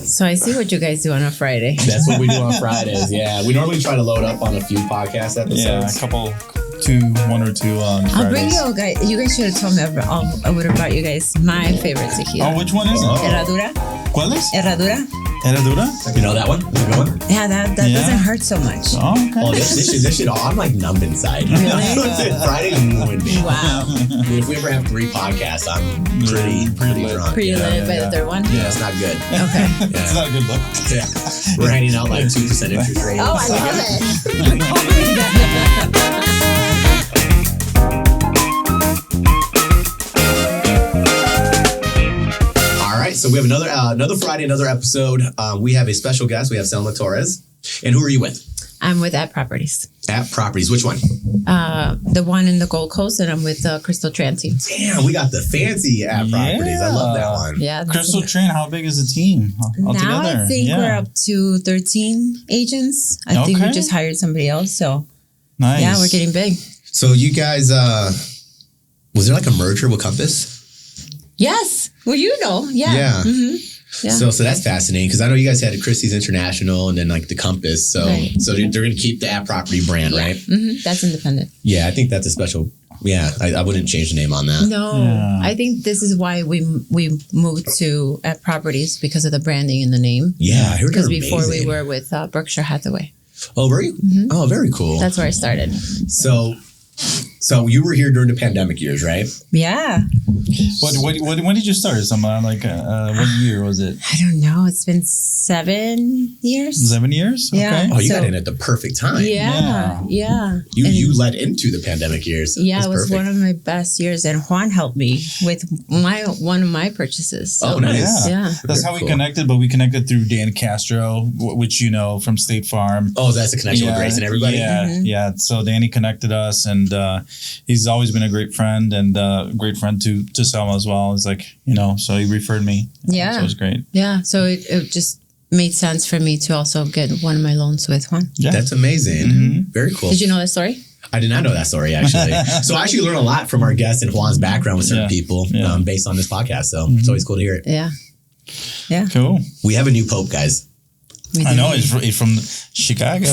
So I see what you guys do on a Friday. That's what we do on Fridays. Yeah, we normally try to load up on a few podcast episodes. Yeah, one or two on Fridays. I'll bring you guys. You guys should have told me I would have brought you guys my favorite tequila. Oh, which one is it? Herradura. ¿Cuál es? Herradura. Herradura? You know that one? That's a good one. Yeah, that doesn't hurt so much. Oh, okay. Oh, this shit, I'm like numb inside. Really? Friday ruined me. Wow. I mean, if we ever have 3 podcasts, I'm pretty drunk. Pretty lit by the third one? Yeah, it's not good. Okay. Yeah. It's not a good look. Yeah. We're handing out like 2% interest rate. Oh, I love it. So we have another Friday, another episode. We have a special guest. We have Salma Torres. And who are you with? I'm with At Properties. At Properties. Which one? The one in the Gold Coast, and I'm with Crystal Tranty. Damn, we got the fancy At Properties. I love that one. Yeah. Crystal Tran, how big is the team altogether? Now I think we're up to 13 agents. I think we just hired somebody else. So nice. Yeah, we're getting big. So you guys, was there like a merger with Compass? Yes. Well, you know. Yeah. Yeah. Mm-hmm. Yeah. So that's fascinating because I know you guys had Christie's International and then like the Compass. So so they're going to keep the At Property brand, right? Mm-hmm. That's independent. Yeah, I think that's a special. Yeah, I wouldn't change the name on that. No, I think this is why we moved to At Properties because of the branding and the name. Yeah, I heard because before we were with Berkshire Hathaway. Oh, were you? Mm-hmm. Oh, very cool. That's where I started. So you were here during the pandemic years, right? Yeah. When did you start? Like what year was it? I don't know. It's been 7 years. 7 years? Yeah. Okay. Oh, you got in at the perfect time. Yeah. You led into the pandemic years. Yeah, it was one of my best years, and Juan helped me with one of my purchases. So, oh, nice. Yeah. That's how we connected, but we connected through Dan Castro, which you know from State Farm. Oh, that's a connection with Grace and everybody? Yeah, yeah. So Danny connected us, and he's always been a great friend and a great friend to Selma as well. It's like, so he referred me. Yeah. So it was great. Yeah. So it just made sense for me to also get one of my loans with Juan. Yeah. That's amazing. Mm-hmm. Very cool. Did you know that story? I did not know that story, actually. So I actually learn a lot from our guests and Juan's background with certain people based on this podcast. So it's always cool to hear it. Yeah. Yeah. Cool. We have a new pope, guys. I know he's from Chicago.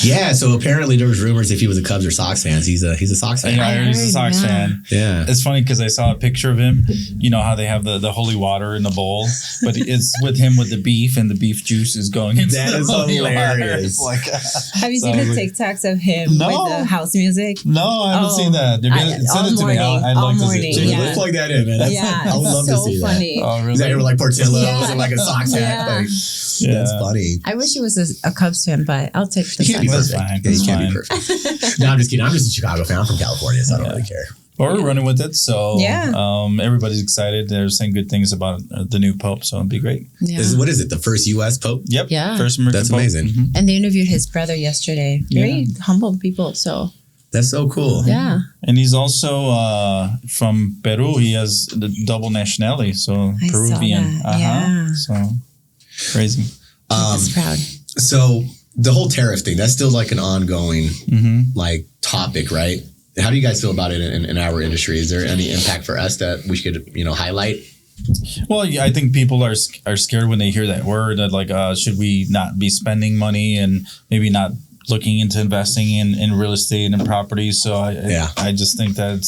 Yeah, so apparently there was rumors if he was a Cubs or Sox fan. He's a Sox fan. Yeah, I heard he's a Sox fan. Yeah. It's funny because I saw a picture of him. You know how they have the holy water in the bowl, but it's with him with the beef, and the beef juice is going into that the is holy hilarious. Water. Have you seen the TikToks of him with the house music? No, I haven't seen that. Send it to me. I'd like to see it. Let's plug that in, man. I would love to see funny. that. Oh, really? Is that like Portillo's and like a Sox hat? That's funny. I wish he was a Cubs fan, but I'll take the Sox. That's fine. He can't be perfect. No, I'm just kidding. I'm just a Chicago fan. I'm from California, so I don't really care. But we're running with it, so everybody's excited. They're saying good things about the new pope, so it'd be great. Yeah. What is it? The first U.S. pope? Yep. Yeah. First American That's pope. amazing. Mm-hmm. And they interviewed his brother yesterday. Very humble people. So that's so cool. Yeah. And he's also from Peru. He has the double nationality, so I Peruvian. Saw that. Yeah. So crazy. He's proud. So the whole tariff thing, that's still like an ongoing like topic, right? How do you guys feel about it in our industry? Is there any impact for us that we should, highlight? Well, I think people are scared when they hear that word. That like, should we not be spending money and maybe not looking into investing in real estate and properties? So I just think that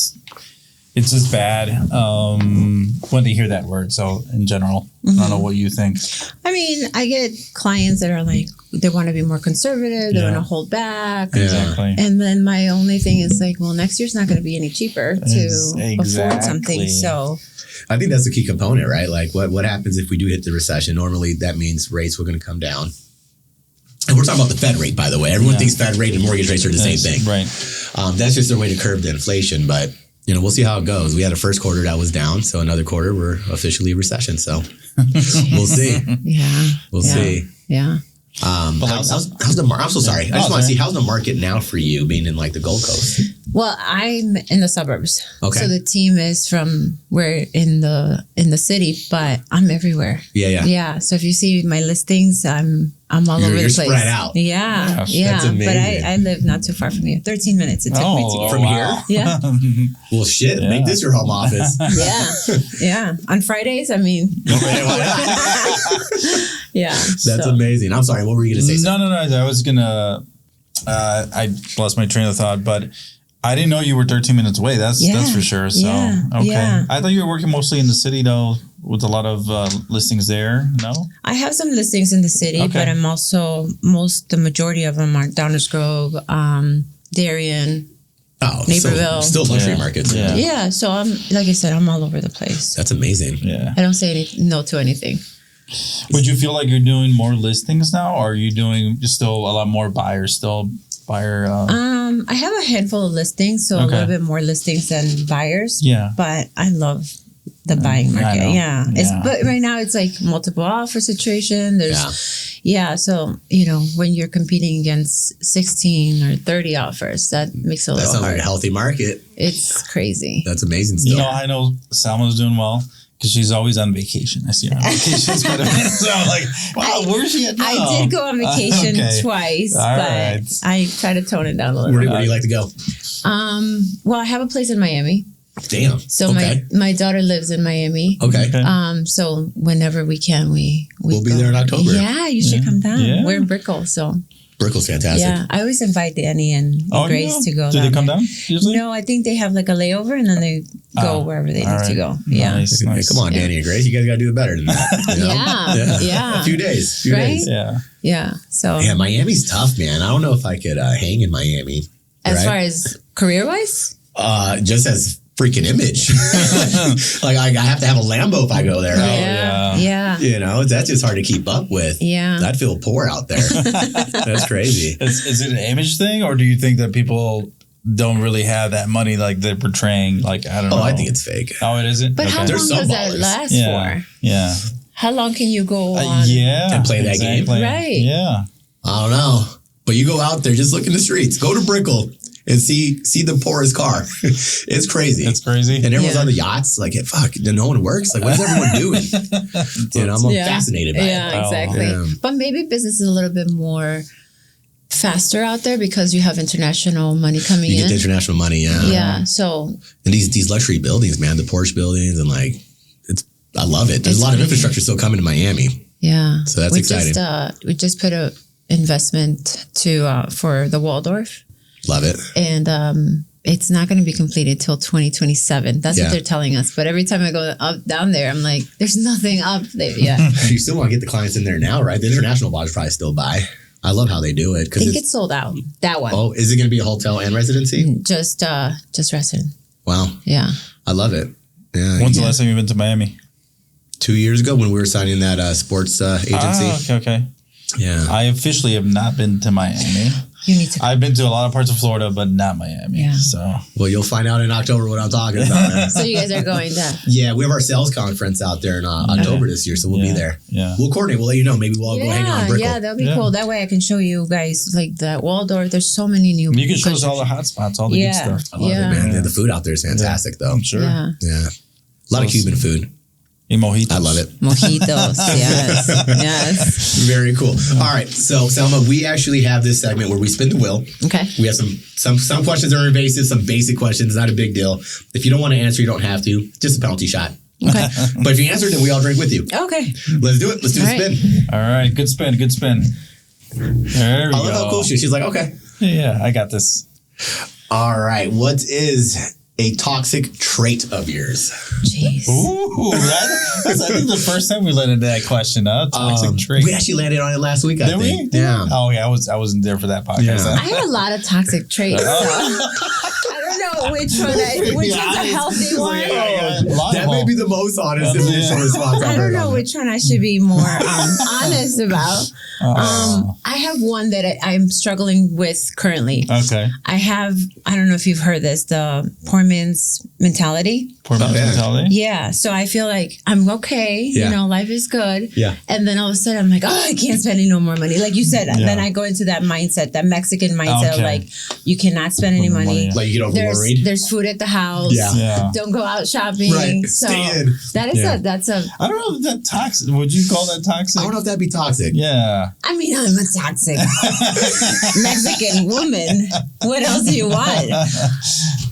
it's just bad when they hear that word. So in general, I don't know what you think. I mean, I get clients that are like, they want to be more conservative. They want to hold back. Exactly. And then my only thing is like, well, next year's not going to be any cheaper to afford something. So I think that's a key component, right? Like what happens if we do hit the recession? Normally that means rates were going to come down. And we're talking about the Fed rate, by the way. Everyone thinks Fed rate and mortgage rates are the same thing. Right. That's just their way to curb the inflation. But, we'll see how it goes. We had a first quarter that was down. So another quarter, we're officially in recession. So we'll see. Yeah. We'll see. Yeah. How's the market? I'm so sorry. I just want to see how's the market now for you being in like the Gold Coast. Well, I'm in the suburbs. Okay. So the team is we're in the city, but I'm everywhere. Yeah. Yeah. So if you see my listings, I'm all over the place. You're spread out. Yeah. Gosh, yeah. that's amazing. But I live not too far from here. 13 minutes it took me to get From here? Yeah. Well, shit. Make this your home office. Yeah. On Fridays, I mean. Yeah. That's amazing. I'm sorry. What were you going to say? No. I was gonna. I lost my train of thought, but I didn't know you were 13 minutes away. That's for sure. So okay. I thought you were working mostly in the city though, with a lot of listings there. No, I have some listings in the city, but I'm also the majority of them are Downers Grove, Darien. Oh, Naperville. Still luxury markets. Yeah. So I'm, like I said, I'm all over the place. That's amazing. Yeah. I don't say no to anything. Would you feel like you're doing more listings now, or are you doing still a lot more buyers? I have a handful of listings, so a little bit more listings than buyers. Yeah. But I love the buying market. Yeah. But right now it's like multiple offer situation. So, when you're competing against 16 or 30 offers, that makes it a little hard. That sounds like a healthy market. It's crazy. That's amazing stuff. I know Salma's doing well because she's always on vacation. I see her on vacation. So I'm like, wow, where's she at now? I did go on vacation twice, but I try to tone it down a little bit. Where do you like to go? Well, I have a place in Miami. Damn. So my daughter lives in Miami. Okay. So whenever we can, we'll be there in October. Yeah, you should come down. Yeah. We're in Brickell, so. Brickell's fantastic. Yeah, I always invite Danny and Grace to go. Do they come down usually? No, I think they have like a layover and then they go wherever they need to go. Yeah. Nice. Hey, come on, Danny and Grace. You guys got to do it better than that. Yeah. A few days. Right? Yeah. So. Yeah, Miami's tough, man. I don't know if I could hang in Miami. As far as career-wise? Just as freaking image. Like I have to have a Lambo if I go there. Yeah. That's just hard to keep up with. Yeah. I'd feel poor out there. That's crazy. Is it an image thing, or do you think that people don't really have that money like they're portraying? Like, I don't know. I think it's fake. Oh, it isn't? But how long does that last for? Yeah. How long can you go on? And play that game? Right. Yeah. I don't know. But you go out there, just look in the streets. Go to Brickell and see the poorest car. It's crazy. It's crazy. And everyone's on the yachts. Like, fuck, no one works. Like, what's everyone doing? I'm fascinated by it. Yeah, exactly. But maybe business is a little bit more faster out there because you have international money coming in. You get the international money, Yeah, so. And these luxury buildings, man, the Porsche buildings, and like, I love it. There's a lot of infrastructure still coming to Miami. Yeah. So that's exciting. We just put a investment for the Waldorf. Love it. And it's not going to be completed till 2027. That's what they're telling us. But every time I go down there, I'm like, there's nothing up there yet. You still want to get the clients in there now, right? The international bars probably still buy. I love how they do it. I think it's sold out. That one. Oh, is it going to be a hotel and residency? Just resident. Wow. Yeah. I love it. Yeah. When's the last time you've been to Miami? 2 years ago when we were signing that sports agency. Okay. Yeah. I officially have not been to Miami. You need to. I've been to a lot of parts of Florida, but not Miami. Yeah. So. Well, you'll find out in October what I'm talking about, man. So you guys are going to? Yeah, we have our sales conference out there in October this year, so we'll be there. Yeah. We'll coordinate. We'll let you know. Maybe we'll all go hang out in Brickell. Yeah, that'll be cool. That way I can show you guys like the Waldorf. There's so many new. You can show us all the hot spots, all the good stuff. I love it, man. Yeah, the food out there is fantastic, though. I'm sure. Yeah. A lot of Cuban food. Mojitos. I love it. Mojitos, yes. Very cool. All right, so Salma, we actually have this segment where we spin the wheel. Okay. We have some questions are invasive, some basic questions, not a big deal. If you don't want to answer, you don't have to. Just a penalty shot. Okay. But if you answer, then we all drink with you. Okay. Let's do it. Let's do the spin. All right, good spin. There we go. I love how cool she is. She's like, okay. Yeah, I got this. All right, what is a toxic trait of yours? Jeez. Ooh, that's I think the first time we landed that question. Toxic trait. We actually landed on it last week, I think. We? Yeah. Oh yeah, I wasn't there for that podcast. Yeah. I have a lot of toxic traits. So. I don't know which one's a healthy one. That may be the most honest initial response. I don't know which one I should be more honest about. I have one that I'm struggling with currently. Okay. I don't know if you've heard this, the poor man's mentality. Poor man's mentality? Yeah. So I feel like I'm okay. You know, life is good. Yeah. And then all of a sudden I'm like, I can't spend any no more money. Like you said, then I go into that mindset, that Mexican mindset of like, you cannot spend any money. Like you get over worried. There's food at the house. Yeah. Don't go out shopping. Right. So Stay in. that's a. I don't know if that's toxic. Would you call that toxic? I don't know if that'd be toxic. Yeah. I mean, I'm a toxic Mexican woman. What else do you want?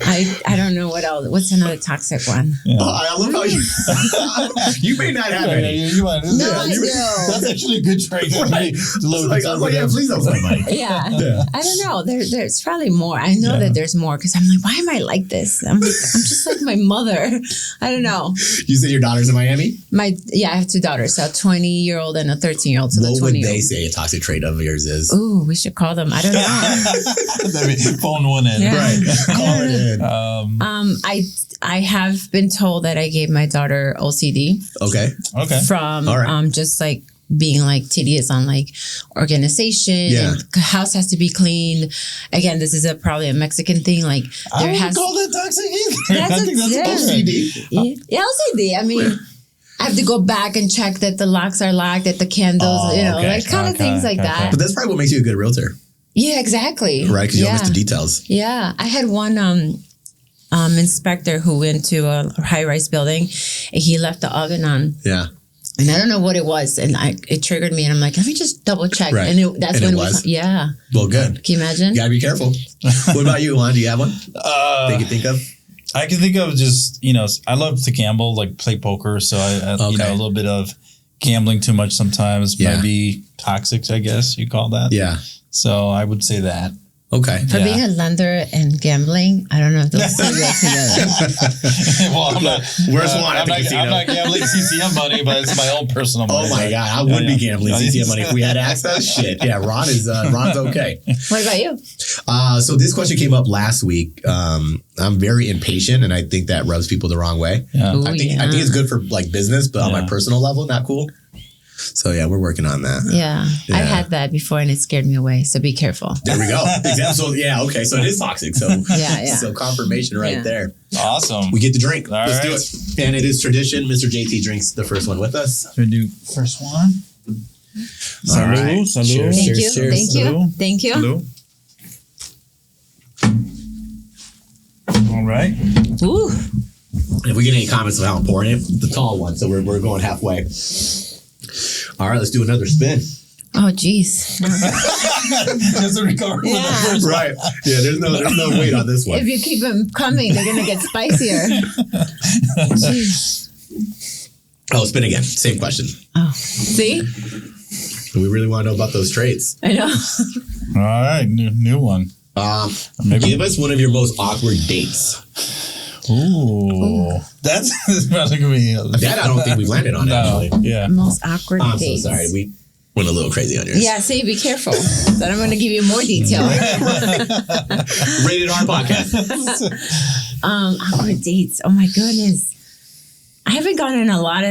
I don't know what else. What's another toxic one? Yeah. I love how you may not have any. I do. That's actually a good trait. Right. Please don't spend money. Yeah. I don't know. There's probably more. I know that there's more because I'm like, why am I like this? I'm just like my mother. I don't know. You said your daughter's in Miami? I have two daughters, a 20-year-old and a 13-year-old. So what would they say a toxic trait of yours is? Ooh, we should call them. I don't know. Phone one in. Yeah. Right. Call it in. I have been told that I gave my daughter OCD. Okay. From just like being like tedious on like organization. Yeah. And house has to be clean. Again, this is probably a Mexican thing. Like I wouldn't call that toxic either. I think that's OCD. Yeah, OCD. I mean, I have to go back and check that the locks are locked, that the candles, like kind of things like that. But that's probably what makes you a good realtor. Yeah, exactly. Right, because you don't miss the details. Yeah. I had one inspector who went to a high-rise building and he left the oven on. Yeah. And I don't know what it was. And it triggered me. And I'm like, let me just double check. Right. And that's when it was. Yeah. Well, good. Can you imagine? You gotta be careful. What about you, Juan? Do you have one that you can think of? I can think of just, I love to gamble, like play poker. So I a little bit of gambling too much sometimes might be toxic, I guess you call that. Yeah. So I would say that. Okay. For being a lender and gambling, I don't know if those two go together. Well, I'm not. Where's Juan at the casino? I'm not gambling CCM money, but it's my own personal money. Oh my God, I would be gambling CCM money if we had access. Shit, yeah, Ron's okay. What about you? So this question came up last week. I'm very impatient, and I think that rubs people the wrong way. Yeah. Ooh, I think it's good for like business, but on my personal level, not cool. So yeah, we're working on that. Yeah. I had that before and it scared me away. So be careful. There we go. So okay. So it is toxic. So So confirmation right there. Awesome. We get the drink. All Let's right. do it. And it is tradition. Mr. JT drinks the first one with us. We do first one. Salud. Right. Salud. Thank you. Cheers. Thank you. Salud. Thank you. Salud. All right. Ooh. If we get any comments about how I'm pouring it, the tall one. So we're going halfway. All right, let's do another spin. Oh, geez. Just a regard for the first one. Right. Yeah, there's no weight on this one. If you keep them coming, they're going to get spicier. Jeez. Oh, spin again. Same question. Oh, see? We really want to know about those traits. I know. All right, new one. Give us one of your most awkward dates. Ooh. That's probably going to be... That I don't think we've landed on, actually. Yeah. Most awkward I'm dates. so sorry. We went a little crazy on yours. Yeah, see, be careful. Then I'm going to give you more detail. Rated R podcast. Awkward dates. Oh my goodness. I haven't gone on a lot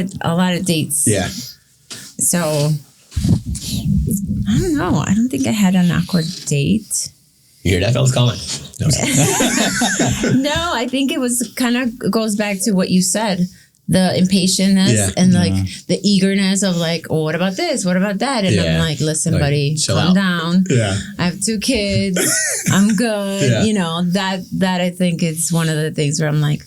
of dates. Yeah. So I don't know. I don't think I had an awkward date. You hear that, fellas? Calling. No, I think it was kind of goes back to what you said. The impatientness and like the eagerness of like, oh, what about this? What about that? And I'm like, listen, like, buddy, calm down. Yeah. I have 2 kids. I'm good. You know, that I think is one of the things where I'm like,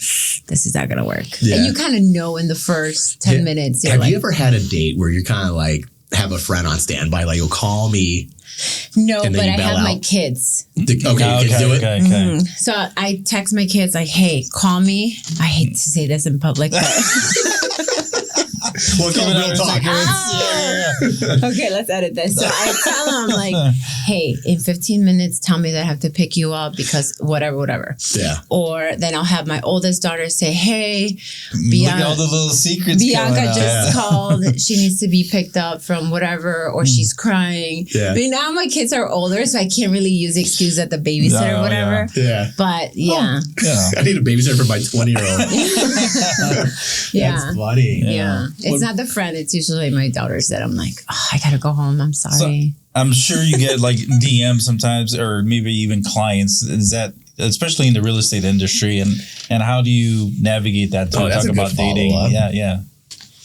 this is not going to work. Yeah. And you kind of know in the first 10 minutes. Have you ever had a date where you're kind of like, have a friend on standby, like, you'll call me? No, but I have my kids. Okay, kids do it. Okay. Mm-hmm. So I text my kids like, hey, call me. I hate to say this in public, but We'll call real talk. Okay, let's edit this. So I tell him like, hey, in 15 minutes, tell me that I have to pick you up because whatever. Yeah. Or then I'll have my oldest daughter say, hey, Look at all the little secrets. Bianca just called. She needs to be picked up from whatever, or she's crying. Yeah. But now my kids are older, so I can't really use the excuse at the babysitter or whatever. Yeah. But yeah. I need a babysitter for my 20-year-old. Yeah. That's funny. Yeah. It's not the friend. It's usually my daughters that I'm like, oh, I gotta go home. I'm sorry. So, I'm sure you get like DMs sometimes, or maybe even clients. Is that, especially in the real estate industry, and how do you navigate that? Talk about dating. Yeah.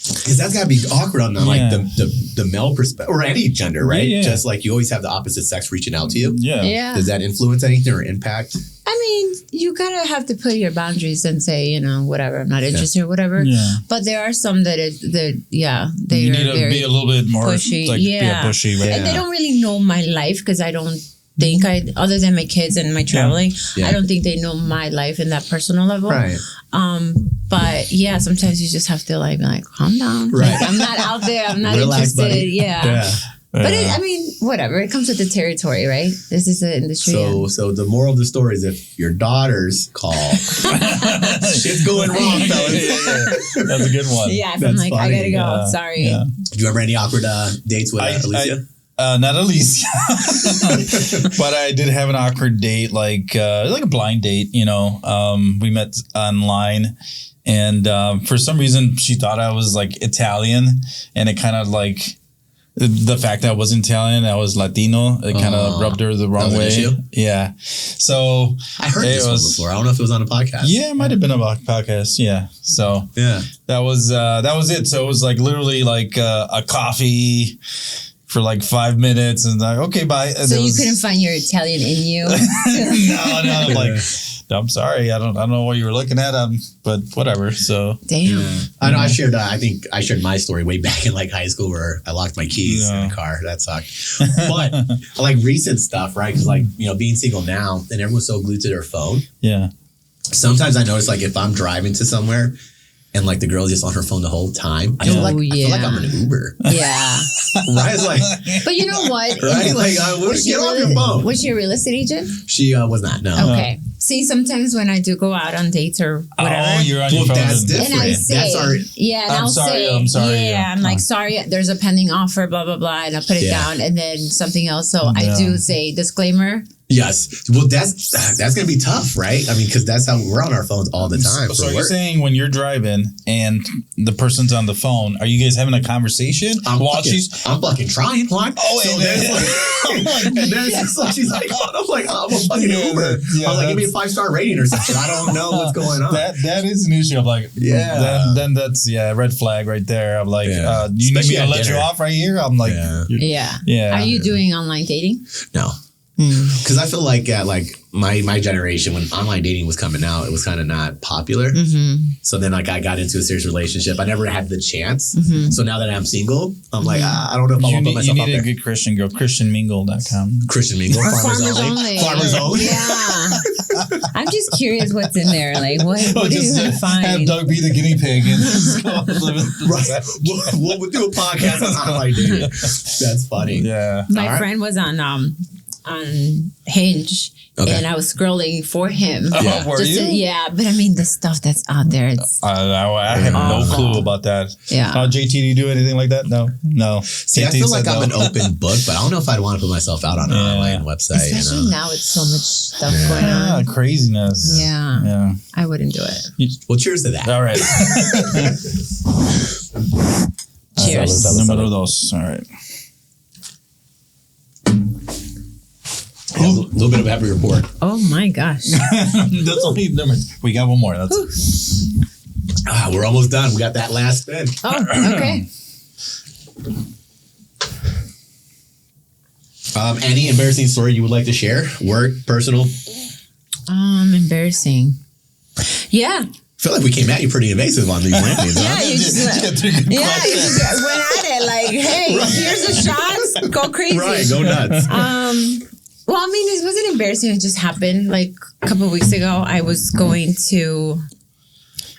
Because that's gotta be awkward on like the male perspective or any gender, right? Yeah. Just like you always have the opposite sex reaching out to you. Yeah. Does that influence anything or impact? I mean, you gotta have to put your boundaries and say, whatever, I'm not interested or whatever. Yeah. But there are some that they you are need to very be a little bit more pushy. Pushy, right? And they don't really know my life because I don't think other than my kids and my traveling, I don't think they know my life in that personal level. Right. But yeah, sometimes you just have to be like, calm down. Right. Like, I'm not out there. I'm not Relax, interested. buddy. Yeah. But whatever. It comes with the territory, right? This is the industry. So the moral of the story is if your daughters call, shit's going wrong, fellas. That's a good one. Yeah, so I'm like, funny. I gotta go. Yeah. Sorry. Yeah. Do you remember any awkward dates with Alicia? Not Alicia, but I did have an awkward date, like a blind date. We met online, and for some reason she thought I was like Italian, and it kind of like. The fact that I wasn't Italian, I was Latino, it kind of rubbed her the wrong way. Issue? Yeah. So I heard this one before. I don't know if it was on a podcast. Yeah, it might have been a podcast. Yeah. So that was it. So it was like literally like a coffee for like 5 minutes, and like, okay, bye. And so you couldn't find your Italian in you? No. Like, I'm sorry, I don't know what you were looking at, but whatever. So damn. I know. I shared. I think I shared my story way back in like high school where I locked my keys in the car. That sucked. But like recent stuff, right? Because like being single now, and everyone's so glued to their phone. Yeah. Sometimes I notice like if I'm driving to somewhere. And like the girl's just on her phone the whole time. I feel like I'm an Uber. Yeah. Right? Like, but you know what? Right? Like, get off your phone. Was she a real estate agent? She was not, no. Okay. See, sometimes when I do go out on dates or whatever. Oh, you're on your phone. That's different. And I say, I'm sorry. I'm like, sorry, there's a pending offer, blah, blah, blah. And I put it down and then something else. So I do say disclaimer. Yes. Well, that's going to be tough, right? I mean, because that's how we're on our phones all the time. So you're saying when you're driving and the person's on the phone, are you guys having a conversation? I'm fucking trying. Oh, so and then it's just like, she's like, oh, and I'm like, I'm a fucking Uber. Yeah, I was like, give me a 5-star rating or something. I don't know what's going on. That is an issue. I'm like, then that's red flag right there. I'm like, you need me to let you off right here? I'm like, yeah. Are you doing online dating? No. Because I feel like at like my generation, when online dating was coming out, it was kind of not popular. So then like I got into a serious relationship. I never had the chance. So now that I'm single, I'm like, I don't know if I want to put myself out there. You need a good Christian girl. ChristianMingle.com. Christian Mingle. Farmers only. Farmers only. Yeah. I'm just curious what's in there. Like, what do you find? Have Doug be the guinea pig and just go right. We'll do a podcast on online dating. That's funny. Yeah. My friend was on Hinge, and I was scrolling for him. Were you? But I mean the stuff that's out there. It's I have no clue about that. Yeah. JT, do you do anything like that? No. See, JT, I feel like I'm an open book, but I don't know if I'd want to put myself out on an online website. Especially now with so much stuff going on. Craziness. Yeah. I wouldn't do it. Well, cheers to that. All right. Cheers. Número dos. All right. A little bit of a heavy report. Oh my gosh. That's only number. We got one more. We're almost done. We got that last spin. Oh, okay. Any embarrassing story you would like to share? Work, personal? Embarrassing. Yeah. I feel like we came at you pretty invasive on these rankings. You just went at it like, hey, here's the shots. Go crazy. Right, go nuts. Well, I mean, it wasn't embarrassing. It just happened like a couple of weeks ago. I was going to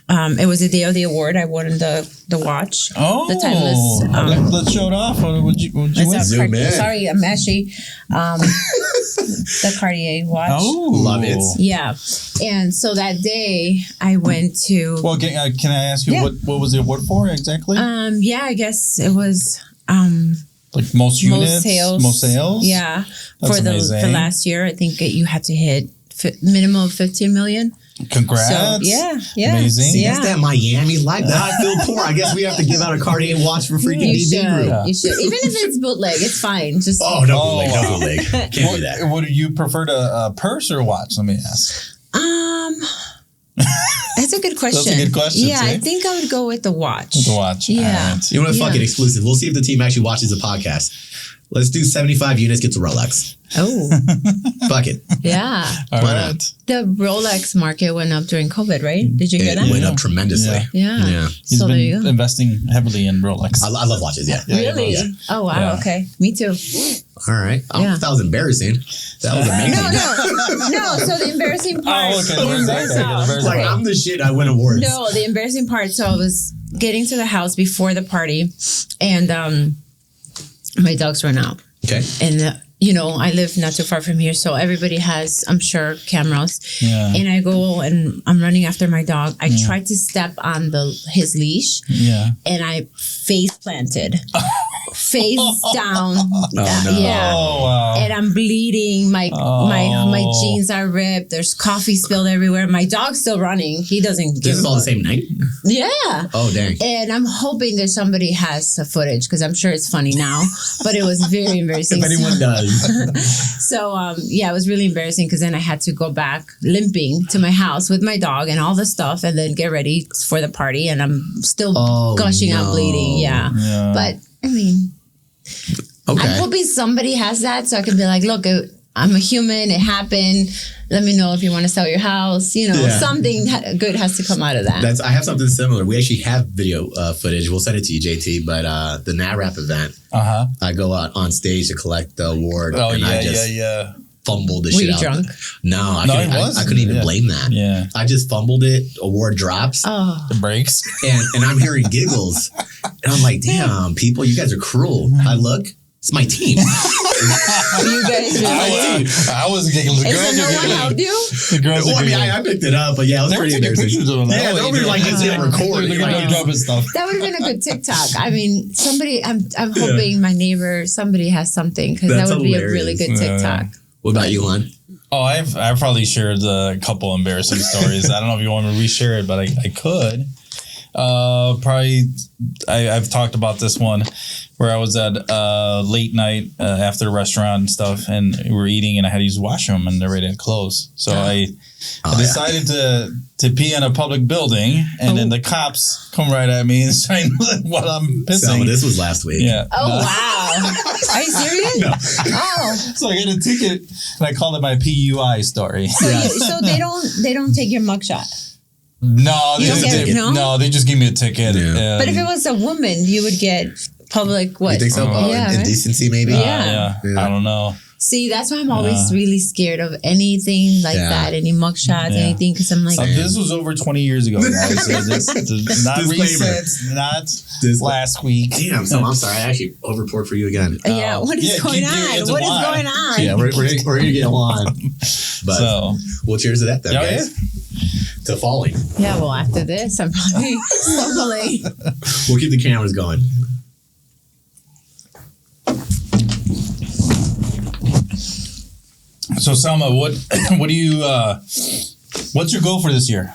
It was the day of the award. I won the watch. Oh, the timeless. Let's show it off. What would you win? Sorry, I'm actually the Cartier watch. Oh, love it. Yeah, and so that day I went to. Well, can I ask you what was the award for exactly? Yeah, I guess it was like most units, most sales. Yeah, That's for amazing. last year, I think you had to hit minimum of 15 million. Congrats! So, yeah, amazing. See, Yeah. that's that Miami life. Now I feel poor. I guess we have to give out a Cartier watch for freaking You DB group. should. You should. Even if it's bootleg, it's fine. Just Oh, no bootleg, no bootleg. Can't do that. Would you prefer a purse or a watch? Let me ask. That's a good question. That's a good question, Yeah, see? I think I would go with the watch. With the watch. Yeah. All right. You know what? Fuck Yeah. it, exclusive. We'll see if the team actually watches the podcast. Let's do 75 units, gets a Rolex. Oh, Fuck it. yeah. All Why right. not? The Rolex market went up during COVID, right? Did you hear It that? went up tremendously. Yeah. Yeah. He's So there you been go. investing heavily in Rolex. I love watches, yeah. Really? Yeah. Oh wow. Yeah. Okay. Me too. All right. I don't know Yeah. if that was embarrassing. That was amazing. No. So the embarrassing part. Oh, okay. the Where's that? embarrassing- Okay, where's Like, that? I'm the shit. I win awards. No, the embarrassing part. So I was getting to the house before the party, and my dogs ran out. Okay. And I live not too far from here, so everybody has, I'm sure, cameras. Yeah. And I go and I'm running after my dog. I tried to step on his leash, Yeah. and I face planted, face down. no. Yeah. Oh wow. And I'm bleeding. My jeans are ripped. There's coffee spilled everywhere. My dog's still running. He doesn't. This is all the same night? Yeah. Oh, dang. And I'm hoping that somebody has the footage because I'm sure it's funny now. But it was very embarrassing. If anyone does. So, it was really embarrassing because then I had to go back limping to my house with my dog and all the stuff and then get ready for the party. And I'm still gushing out bleeding. Yeah. But, I mean, Okay. I'm hoping somebody has that so I can be like, look, I'm a human. It happened. Let me know if you want to sell your house. Something good has to come out of that. I have something similar. We actually have video footage. We'll send it to you, JT. But the NARAP event, I go out on stage to collect the award. Oh, and yeah, I just fumbled the shit out. Were you drunk? No, I couldn't even blame that. Yeah. I just fumbled it. Award drops. Oh. The breaks. And I'm hearing giggles. And I'm like, damn, people, you guys are cruel. I look. It's my team. You guys I was giggling. The girls no are one giggling. helped you? The girls Well, are I mean, giggling. I picked it up, but yeah, it was They were pretty taking embarrassing. pictures of them. Yeah, nobody like just didn't record. They're Like, dropping stuff. That would have been a good TikTok. I mean, I'm hoping my neighbor, somebody has something because that That's would be a really hilarious. good TikTok. What about you, Juan? Oh, I've probably shared a couple embarrassing stories. I don't know if you want me to reshare it, but I could. Probably, I've talked about this one where I was at late night after the restaurant and stuff, and we were eating, and I had to use the washroom, and they're ready to close. So I decided to pee in a public building, and then the cops come right at me and saying while I'm pissing. Salma, this was last week. Yeah. Oh, wow. Are you serious? No. Oh. So I got a ticket, and I called it my PUI story. So they don't take your mugshot. No, You don't get it, no? no, they just gave me a ticket. Yeah. But if it was a woman, you would get public what? You think so? Yeah, right? Indecency, maybe? Yeah. I don't know. See, that's why I'm always really scared of anything like that, any mugshots, anything, because I'm like, This was over 20 years ago, guys. So not Disclaimer. recent, not last week. Damn, so I'm sorry. I actually overpoured for you again. yeah, what is going keep giving it on? to What is Juan. going on? Yeah, we're going to get Juan. But So, we'll cheers to that then, yeah, guys. To falling. Yeah, well, after this, I'm probably stumbling. We'll keep the cameras going. So Salma, what do you? What's your goal for this year?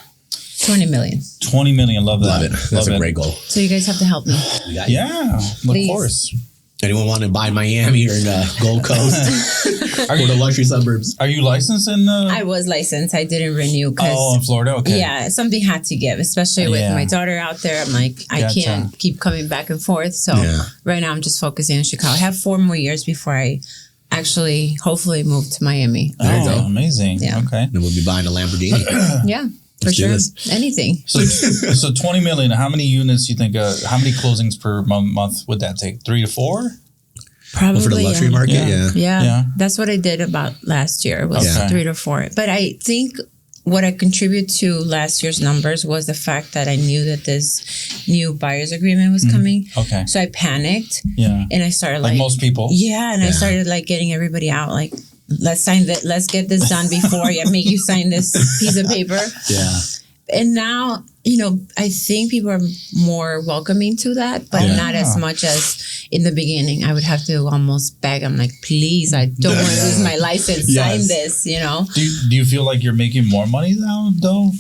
20 million. 20 million. Love that. Love it. That's a great goal. So you guys have to help me. We got you. Yeah, Please. of course. Anyone want to buy Miami or in Gold Coast or the luxury suburbs? Are you licensed in? I was licensed. I didn't renew because in Florida. Okay. yeah, something had to give, especially with Yeah. my daughter out there. I'm like, I Gotcha. can't keep coming back and forth. So right now I'm just focusing on Chicago. I have 4 more years before I actually hopefully move to Miami. There you go. Amazing. Yeah. Okay. And we'll be buying a Lamborghini. Yeah, for Let's do sure. this. Anything. So 20 million. How many units do you think? How many closings per month would that take? 3 to 4? Probably For the luxury market, Yeah. yeah. Yeah. Yeah. That's what I did about last year was Okay. 3 to 4. But I think what I contribute to last year's numbers was the fact that I knew that this new buyer's agreement was coming. Okay. So I panicked. Yeah. And I started like most people. Yeah. And I started like getting everybody out, like, let's sign that. Let's get this done before I make you sign this piece of paper. Yeah. And now, you know, I think people are more welcoming to that, but not as much as in the beginning. I would have to almost beg. I'm like, please, I don't want to lose my license. Sign this, you know. Do you feel like you're making more money now, though,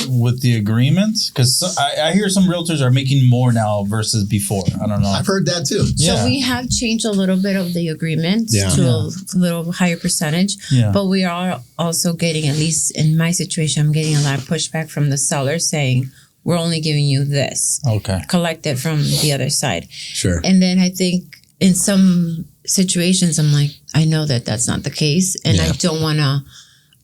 with the agreements? Because I hear some realtors are making more now versus before. I don't know. I've heard that too. So we have changed a little bit of the agreement to a little higher percentage, but we are also getting, at least in my situation, I'm getting a lot of pushback from the seller saying, we're only giving you this. Okay. Collect it from the other side. Sure. And then I think in some situations, I'm like, I know that that's not the case. And I don't want to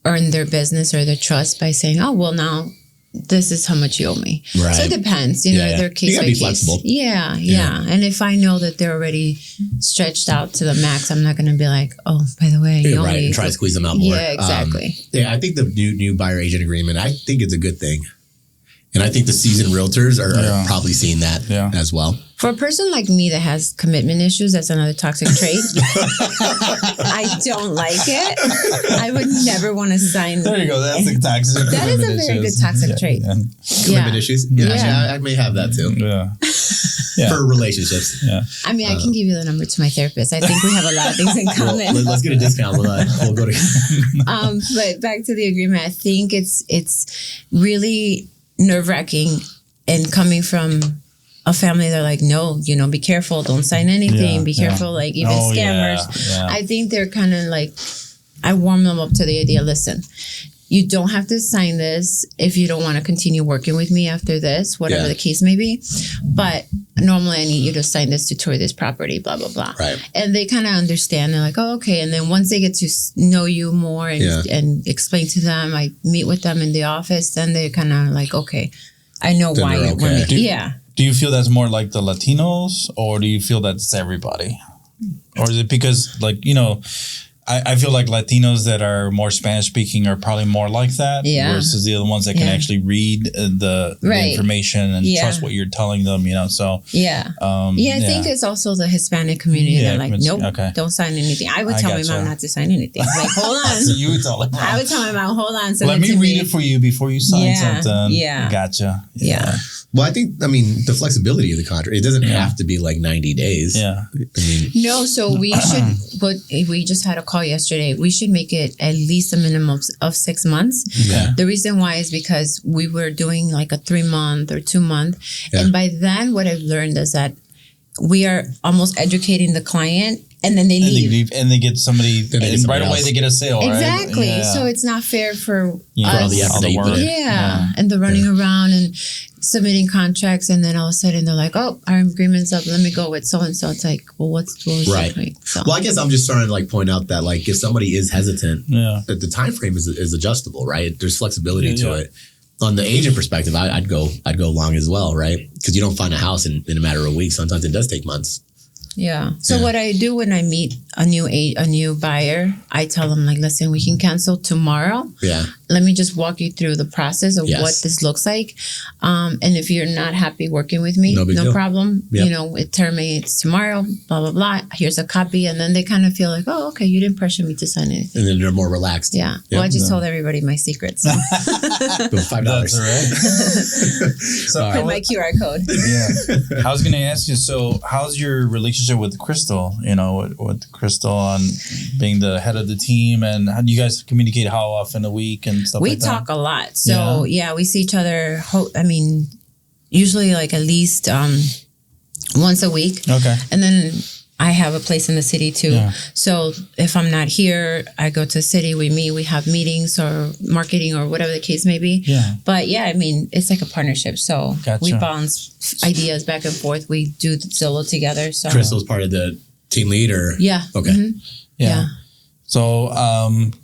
earn their business or their trust by saying, oh, well, now this is how much you owe me. Right. So it depends. You know, their case by case. Flexible. Yeah. And if I know that they're already stretched out to the max, I'm not going to be like, oh, by the way. You're right. And try to squeeze them out more. Yeah, exactly. I think the new buyer agent agreement, I think it's a good thing. And I think the seasoned realtors are probably seeing that as well. For a person like me that has commitment issues, that's another toxic trait. I don't like it. I would never want to sign. There you go. That's a toxic. That is a very good toxic trait. Commitment issues. Yeah. Actually, I may have that too. Yeah. For relationships. Yeah. I mean, I can give you the number to my therapist. I think we have a lot of things in common. Well, let's get a discount. We'll go to. But back to the agreement, I think it's really nerve-wracking, and coming from a family, they're like, no, you know, be careful, don't sign anything, be careful, like even scammers. I think they're kind of like, I warm them up to the idea, listen, you don't have to sign this if you don't want to continue working with me after this, whatever the case may be. But normally I need you to sign this to tour this property, blah, blah, blah. Right. And they kind of understand. They're like, oh, okay. And then once they get to know you more and explain to them, I meet with them in the office, then they're kind of like, okay, I know then why you want to. Do you feel that's more like the Latinos, or do you feel that's everybody? Or is it because, like, you know, I feel like Latinos that are more Spanish speaking are probably more like that versus the other ones that can actually read the information and trust what you're telling them, you know, so. I think it's also the Hispanic community. They're like, nope, don't sign anything. I would tell my mom not to sign anything. Like, hold on. So you would tell them. I would tell my mom, hold on. Let me read it for you before you sign something. Gotcha. Yeah. Well, I think, the flexibility of the contract, it doesn't have to be like 90 days. Yeah. No, so we should, but we just had a call yesterday. We should make it at least a minimum of 6 months. Yeah. The reason why is because we were doing like a 3-month or 2-month. Yeah. And by then, what I've learned is that we are almost educating the client. And then they leave. And they get somebody, and right away they get a sale, exactly. Right? So it's not fair for us. All the effort that you put in. And the running around and submitting contracts, and then all of a sudden they're like, oh, our agreement's up, let me go with so-and-so. It's like, well, what was the point? So. Well, I guess I'm just trying to like point out that like if somebody is hesitant, that the time frame is adjustable, right? There's flexibility to it. On the agent perspective, I'd go long as well, right? Because you don't find a house in a matter of weeks. Sometimes it does take months. Yeah. So what I do when I meet a new buyer, I tell them like, listen, we can cancel tomorrow. Yeah. Let me just walk you through the process of what this looks like. And if you're not happy working with me, no problem. Yep. You know, it terminates tomorrow, blah, blah, blah. Here's a copy. And then they kind of feel like, oh, okay, you didn't pressure me to sign anything. And then they're more relaxed. Yeah. Well, I just told everybody my secrets. So. $5. That's all right. So and my QR code. Yeah. I was going to ask you, so how's your relationship with Crystal, you know, with Crystal on being the head of the team, and how do you guys communicate how often a week and stuff like that? We talk a lot. So we see each other, usually like at least once a week. Okay. And then I have a place in the city too. Yeah. So if I'm not here, I go to the city, we meet, we have meetings or marketing or whatever the case may be. Yeah. But it's like a partnership. So we bounce ideas back and forth. We do Zillow together. So Crystal's part of the team lead or? Yeah. Okay. Mm-hmm. Yeah. So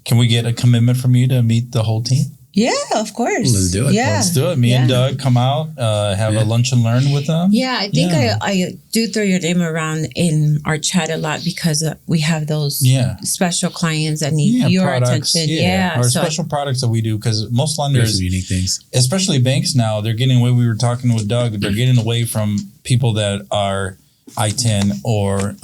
can we get a commitment from you to meet the whole team? Yeah, of course. Let's do it. Yeah. Let's do it. Me and Doug come out, have a lunch and learn with them. Yeah, I think I do throw your name around in our chat a lot because we have those special clients that need your attention. Or special products that we do, because most lenders, unique things, especially banks now, they're getting away. We were talking with Doug. They're getting away from people that are I-10 or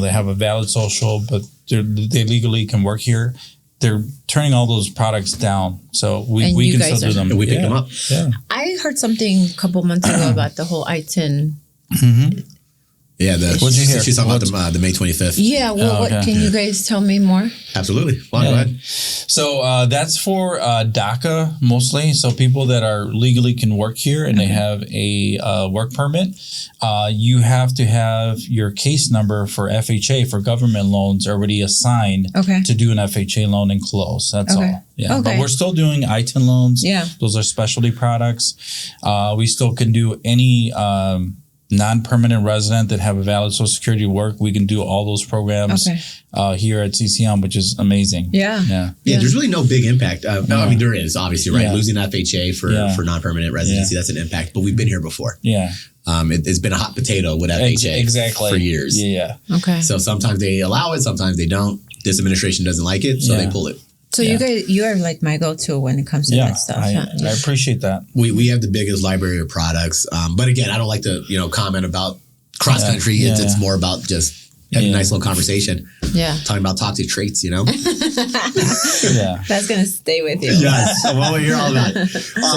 they have a valid social, but they legally can work here. They're turning all those products down, so we can still do them. And we pick them up. Yeah. I heard something a couple months ago about the whole I-10. Mm-hmm. Yeah, what'd you hear? She's talking about the May 25th. Yeah, well, what can you guys tell me more? Absolutely. Well, go ahead. So that's for DACA mostly. So people that are legally can work here and they have a work permit. You have to have your case number for FHA for government loans already assigned to do an FHA loan and close. That's all. Yeah, but we're still doing I-10 loans. Yeah, those are specialty products. We still can do any non-permanent resident that have a valid Social Security work. We can do all those programs here at CCM, which is amazing. Yeah. There's really no big impact. I mean, there is obviously, right? Losing FHA for non-permanent residency, that's an impact. But we've been here before. Yeah. It's been a hot potato with FHA for years. Yeah. Okay. So sometimes they allow it, sometimes they don't. This administration doesn't like it, so they pull it. So you are like my go-to when it comes to that stuff. I appreciate that. We have the biggest library of products. But again, I don't like to, comment about cross country. It's more about just having a nice little conversation. Yeah. Talking about toxic traits, That's going to stay with you. Yes. Well, we hear all about it.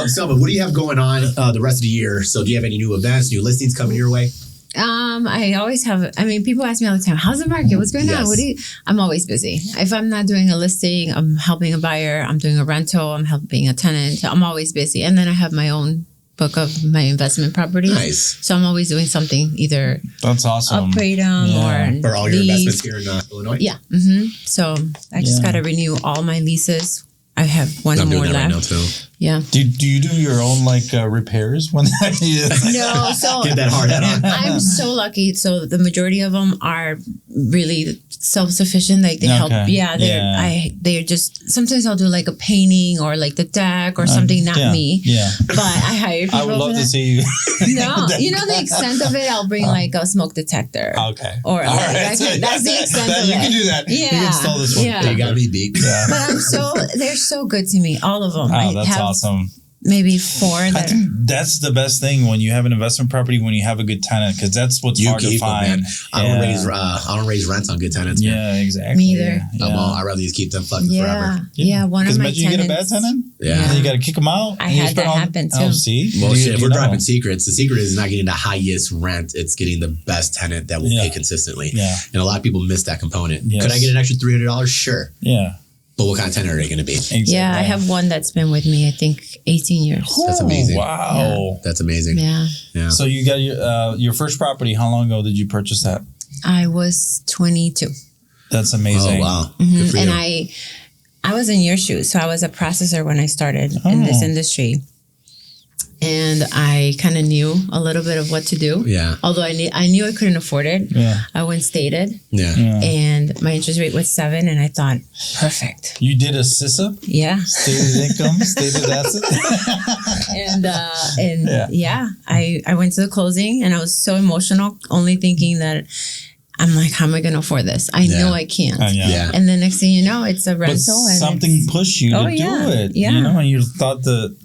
Selma, what do you have going on the rest of the year? So do you have any new events, new listings coming your way? I always have, people ask me all the time, how's the market? What's going on? I'm always busy. If I'm not doing a listing, I'm helping a buyer, I'm doing a rental, I'm helping a tenant. I'm always busy. And then I have my own book of my investment properties. Nice. So I'm always doing something, either that's awesome. Upgrade them or all your investments here in Illinois. Yeah. Mm-hmm. So I just got to renew all my leases. I have one more left. Right now too. Yeah. Do you do your own repairs when No, so get that hard head on. I'm so lucky. So the majority of them are really self-sufficient. Like they help. Yeah, they're just, sometimes I'll do like a painting or like the deck or something, not me. Yeah. But I hire people. I would love to see you. No, the extent of it, I'll bring like a smoke detector. Okay. Or that's the extent of it. You can do that. Yeah. You can install this one. Yeah. You got me beat. Yeah. But they're so good to me. All of them. Oh, that's awesome. Maybe 4. I think that's the best thing when you have an investment property, when you have a good tenant, because that's what's hard to find. I don't raise rents on good tenants. Man. Yeah, exactly. Me either. I'd rather just keep them fucking forever. Yeah, one of my tenants. Because imagine you get a bad tenant. Yeah. And you got to kick them out. I had that happen too. Oh, see? Well, shit, if we're dropping secrets, the secret is not getting the highest rent. It's getting the best tenant that will pay consistently. Yeah. And a lot of people miss that component. Yes. Could I get an extra $300? Sure. Yeah. But what kind of tenant are they going to be? Exactly. Yeah, I have one that's been with me, I think, 18 years. That's amazing. Wow. Yeah. That's amazing. Yeah. So you got your first property. How long ago did you purchase that? I was 22. That's amazing. Oh, wow. Mm-hmm. Good for you. And I was in your shoes. So I was a processor when I started in this industry. And I kind of knew a little bit of what to do. Yeah. Although I knew I couldn't afford it. Yeah. I went stated. Yeah. And my interest rate was 7, and I thought, perfect. You did a SISA? Yeah. Stated income, stated asset. I went to the closing, and I was so emotional, only thinking that I'm like, how am I going to afford this? I know I can't. And the next thing you know, it's a rental. But something pushed you to do it. Yeah. And you thought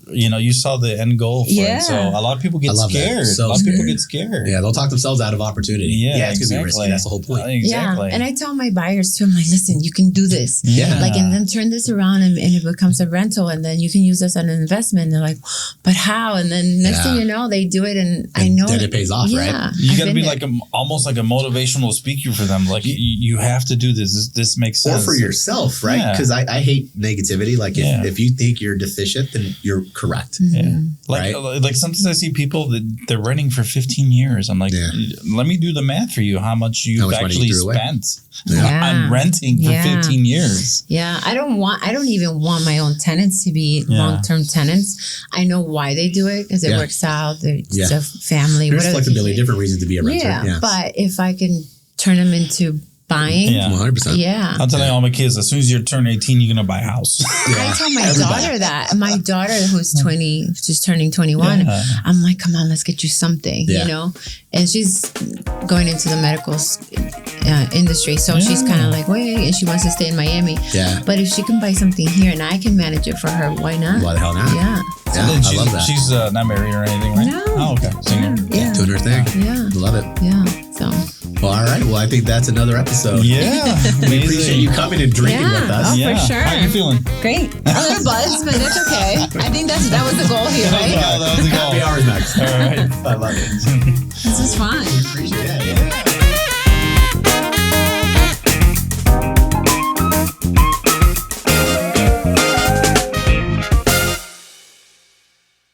you saw the end goal for it. So a lot of people get scared. So a lot of people get scared. Yeah, they'll talk themselves out of opportunity. Yeah, it's going to be risky. That's the whole point. Exactly. Yeah. And I tell my buyers too, I'm like, listen, you can do this. Yeah. And then turn this around and it becomes a rental, and then you can use this as an investment. And they're like, but how? And then next thing you know, they do it, and I know then it pays off, right? You got to be like almost like a motivational speaker for them. Like you have to do this. This makes sense. Or for yourself, right? Because I hate negativity. Like if you think you're deficient, then you're correct. Yeah. Like sometimes I see people that they're renting for 15 years. I'm like, let me do the math for you. How much you've actually spent on renting for 15 years. Yeah. I don't even want my own tenants to be long-term tenants. I know why they do it, because it works out. It's a family. There's flexibility, different reasons to be a renter. Yeah. But if I can turn them into buying. Yeah. 100%. Yeah. I'm telling all my kids, as soon as you turn 18, you're gonna buy a house. I tell my daughter that. My daughter, who's 20, she's turning 21. Yeah. I'm like, come on, let's get you something, you know? And she's going into the medical industry. So she's kind of like, wait, and she wants to stay in Miami. Yeah. But if she can buy something here and I can manage it for her, why not? Why the hell not? Yeah. Yeah, I love that. She's not married or anything, right? No. Oh, okay. Single. Yeah. Doing her thing. Yeah. Love it. Yeah. So. Well, all right. Well, I think that's another episode. Yeah. We appreciate you coming and drinking with us. Oh, for sure. How you feeling? Great. A little buzz, but that's okay. I think that was the goal here, right? That was the goal. Happy hours next. All right. I love it. This is fun. Appreciate it. Yeah.